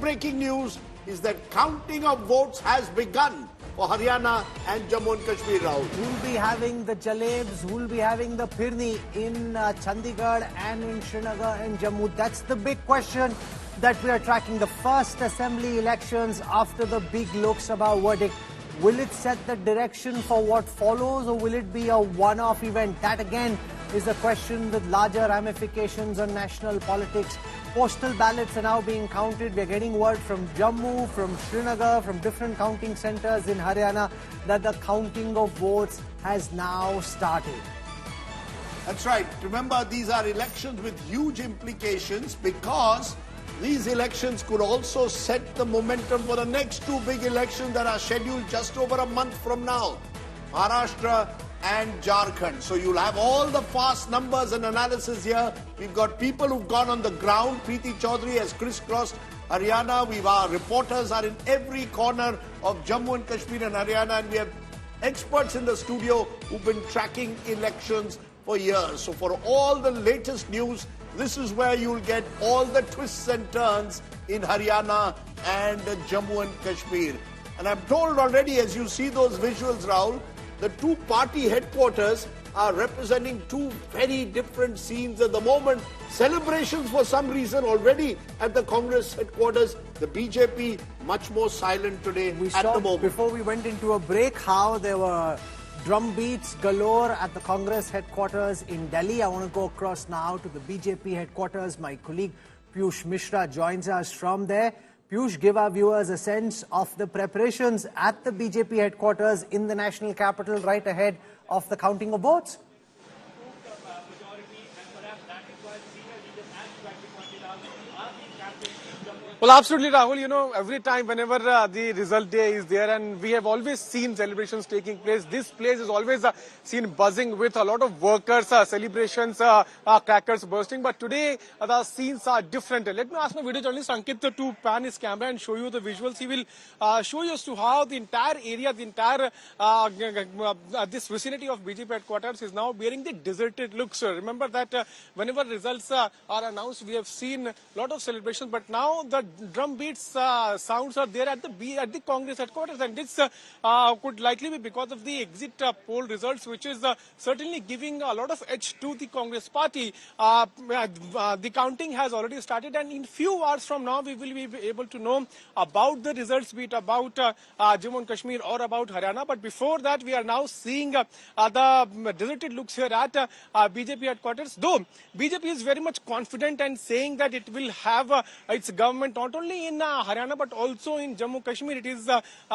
breaking news is that counting of votes has begun for Haryana and Jammu and Kashmir, Rahul. Who'll be having the jalebs, who'll be having the pirni in Chandigarh and in Srinagar and Jammu? That's the big question that we are tracking. The first assembly elections after the big Lok Sabha verdict. Will it set the direction for what follows, or will it be a one-off event? That again is a question with larger ramifications on national politics. Postal ballots are now being counted. We're getting word from Jammu, from Srinagar, from different counting centres in Haryana that the counting of votes has now started. That's right. Remember, these are elections with huge implications because these elections could also set the momentum for the next two big elections that are scheduled just over a month from now. Maharashtra and Jharkhand. So you'll have all the fast numbers and analysis here. We've got people who've gone on the ground. Preeti Chaudhary has crisscrossed Haryana. Our reporters are in every corner of Jammu and Kashmir and Haryana, and we have experts in the studio who've been tracking elections for years. So for all the latest news, this is where you'll get all the twists and turns in Haryana and Jammu and Kashmir. And I'm told already, as you see those visuals, Rahul, the two party headquarters are representing two very different scenes at the moment. Celebrations for some reason already at the Congress headquarters. The BJP much more silent today at the moment. Before we went into a break, how there were drum beats galore at the Congress headquarters in Delhi. I want to go across now to the BJP headquarters. My colleague Piyush Mishra joins us from there. Piyush, give our viewers a sense of the preparations at the BJP headquarters in the national capital right ahead of the counting of votes. Well, absolutely, Rahul. You know, every time, whenever the result day is there, and we have always seen celebrations taking place, this place is always seen buzzing with a lot of workers, celebrations, crackers bursting. But today, the scenes are different. Let me ask my video journalist Ankit to pan his camera and show you the visuals. He will show you as to how the entire area, the entire this vicinity of BJP headquarters is now bearing the deserted looks. Remember that whenever results are announced, we have seen a lot of celebrations, but now the drum beats sounds are there at the Congress headquarters, and this could likely be because of the exit poll results, which is certainly giving a lot of edge to the Congress party. The counting has already started, and in few hours from now we will be able to know about the results, be it about Jammu and Kashmir or about Haryana. But before that, we are now seeing the deserted looks here at BJP headquarters. Though BJP is very much confident and saying that it will have its government not only in Haryana but also in Jammu Kashmir. It is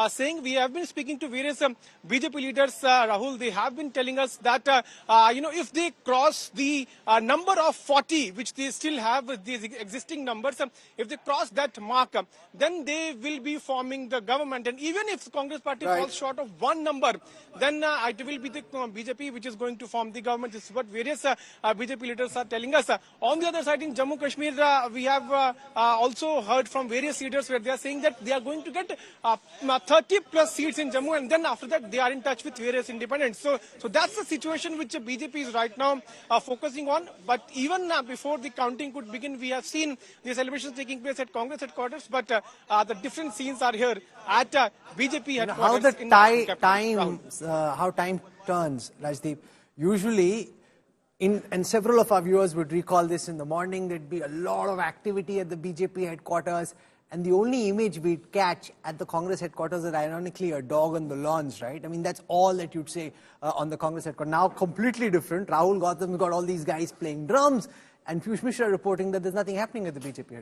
saying, we have been speaking to various BJP leaders, Rahul. They have been telling us that if they cross the number of 40, which they still have these existing numbers, if they cross that mark, then they will be forming the government. And even if the Congress party falls short of one number, then it will be the BJP which is going to form the government. This is what various BJP leaders are telling us. On the other side, in Jammu Kashmir, we have also heard from various leaders where they are saying that they are going to get 30 plus seats in Jammu, and then after that they are in touch with various independents. So that's the situation which BJP is right now focusing on. But even before the counting could begin, we have seen the celebrations taking place at Congress headquarters, but the different scenes are here at BJP headquarters. How time turns, Rajdeep. Usually, and several of our viewers would recall this, in the morning there'd be a lot of activity at the BJP headquarters, and the only image we'd catch at the Congress headquarters is ironically a dog on the lawns, right? I mean, that's all that you'd say on the Congress headquarters. Now, completely different. Rahul Gautam's got all these guys playing drums, and Piyush Mishra reporting that there's nothing happening at the BJP headquarters.